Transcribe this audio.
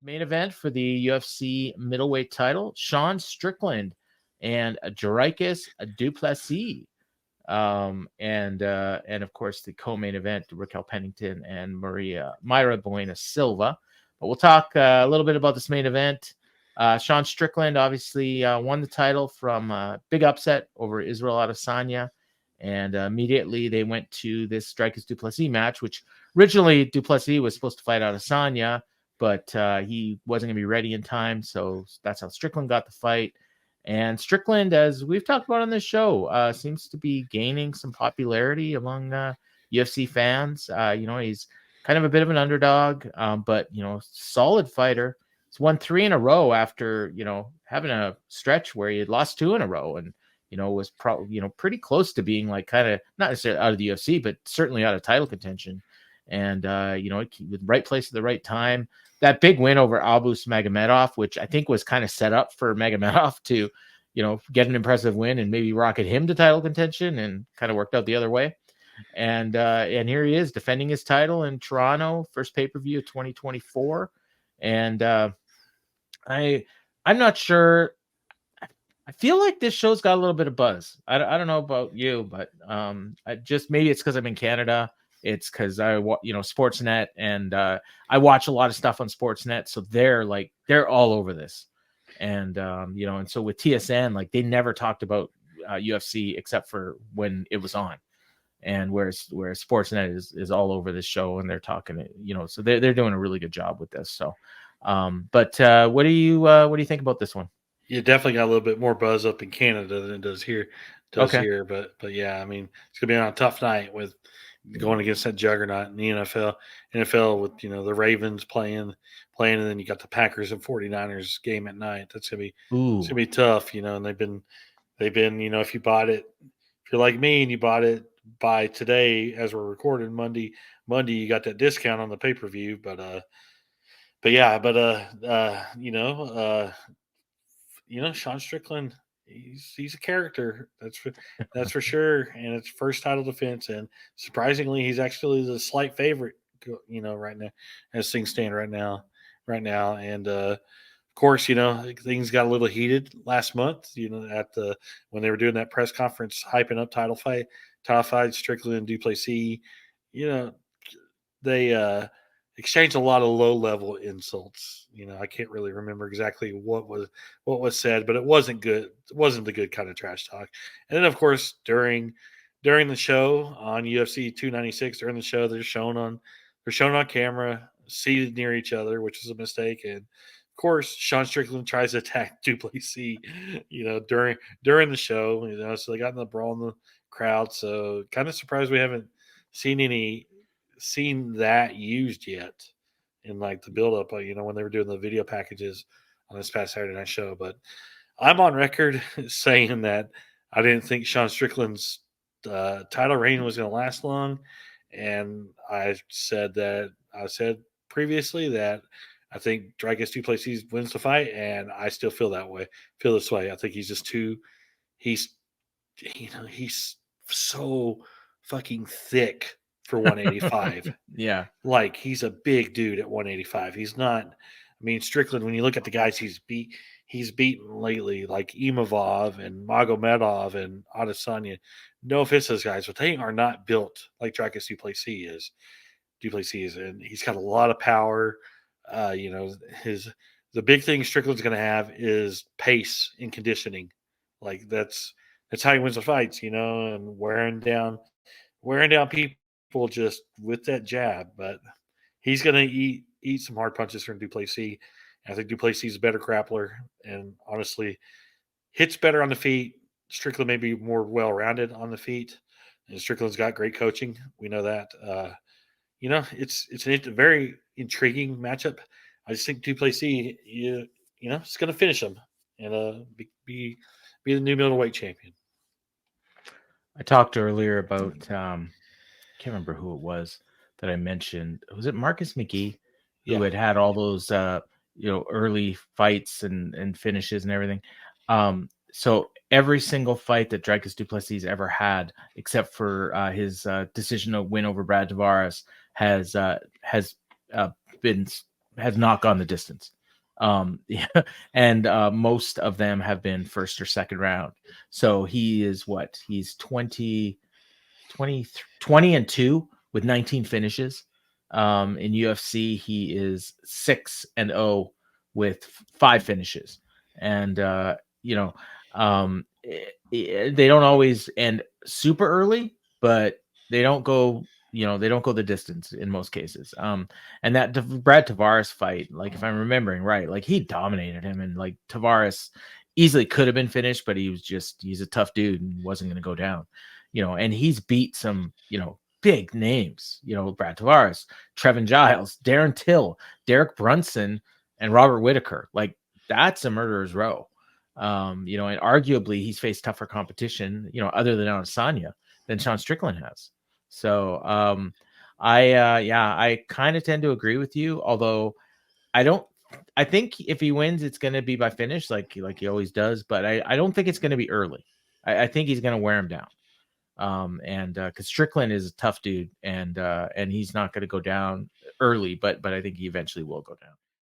Main event for the UFC middleweight title: Sean Strickland and Dricus Du Plessis. And of course the co-main event, Raquel Pennington and Mayra Buena Silva. But we'll talk a little bit about this main event. Sean Strickland obviously won the title from big upset over Israel Adesanya, and immediately they went to this Dricus Du Plessis match, which originally Du Plessis was supposed to fight Adesanya, but he wasn't going to be ready in time, so that's how Strickland got the fight. And Strickland, as we've talked about on this show, seems to be gaining some popularity among UFC fans. He's kind of a bit of an underdog, but, solid fighter. He's won 3 in a row after, having a stretch where he had lost 2 in a row and, was probably, pretty close to being like kind of not necessarily out of the UFC, but certainly out of title contention. And, with right place at the right time. That big win over Albus Magomedov, which I think was kind of set up for Magomedov to, get an impressive win and maybe rocket him to title contention, and kind of worked out the other way. And here he is defending his title in Toronto, first pay-per-view of 2024. And I'm not sure. I feel like this show's got a little bit of buzz. I don't know about you, but maybe it's because I'm in Canada. It's because I Sportsnet, and I watch a lot of stuff on Sportsnet, so they're all over this, and and so with TSN, like they never talked about UFC except for when it was on, and whereas Sportsnet is all over this show, and they're talking, so they're doing a really good job with this. So, what do you think about this one? You definitely got a little bit more buzz up in Canada than it does here. Okay. But yeah, I mean, it's gonna be on a tough night with going against that juggernaut in the NFL. NFL with the Ravens playing, and then you got the Packers and 49ers game at night. It's gonna be tough, and they've been if you bought it, if you're like me and you bought it by today as we're recording Monday, you got that discount on the pay-per-view, Sean Strickland, he's a character. That's for sure. And it's first title defense, and surprisingly, he's actually the slight favorite. Right now, as things stand right now. And of course, things got a little heated last month. When they were doing that press conference, hyping up title fight, Strickland and Du Plessis. They exchanged a lot of low-level insults. I can't really remember exactly what was said, but it wasn't good. It wasn't the good kind of trash talk. And then, of course, during the show on UFC 296, during the show, they're shown on camera, seated near each other, which is a mistake. And of course, Sean Strickland tries to attack Du Plessis, during the show. So they got in the brawl in the crowd. So kind of surprised we haven't seen that used yet in like the build up, when they were doing the video packages on this past Saturday night show. But I'm on record saying that I didn't think Sean Strickland's title reign was going to last long. And I said previously that I think Dricus Du Plessis wins the fight, and I still feel this way. I think he's just he's so fucking thick for 185. Yeah. Like, he's a big dude at 185. He's not, I mean, Strickland, when you look at the guys he's beaten lately, like Imavov and Magomedov and Adesanya. No offense to those guys, but they are not built like Dricus Du Plessis is. And he's got a lot of power. The big thing Strickland's going to have is pace and conditioning. Like, that's how he wins the fights, and wearing down people just with that jab. But he's going to eat some hard punches from Du Plessis. I think Du Plessis is a better grappler and honestly hits better on the feet. Strickland may be more well-rounded on the feet. And Strickland's got great coaching. We know that. It's a very intriguing matchup. I just think Du Plessis, it's going to finish him and be the new middleweight champion. I talked earlier about I can't remember who it was that I mentioned. Was it Marcus McGee who had all those early fights and finishes and everything? So every single fight that Dricus Du Plessis ever had, except for his decision to win over Brad Tavares, has been has not gone the distance. Yeah, and most of them have been first or second round. So he is what? He's 20 and 2 with 19 finishes. In UFC, he is 6-0 with 5 finishes. And they don't always end super early, but they don't go the distance in most cases. And that Brad Tavares fight, like if I'm remembering right, like he dominated him, and like Tavares easily could have been finished, but he's a tough dude and wasn't going to go down. And he's beat some, big names, Brad Tavares, Trevin Giles, Darren Till, Derek Brunson, and Robert Whitaker. Like that's a murderer's row. And arguably he's faced tougher competition, other than Adesanya, than Sean Strickland has. So I kind of tend to agree with you, although I think if he wins, it's going to be by finish, like he always does. But I don't think it's going to be early. I think he's going to wear him down. And because Strickland is a tough dude, and he's not going to go down early, but I think he eventually will go down.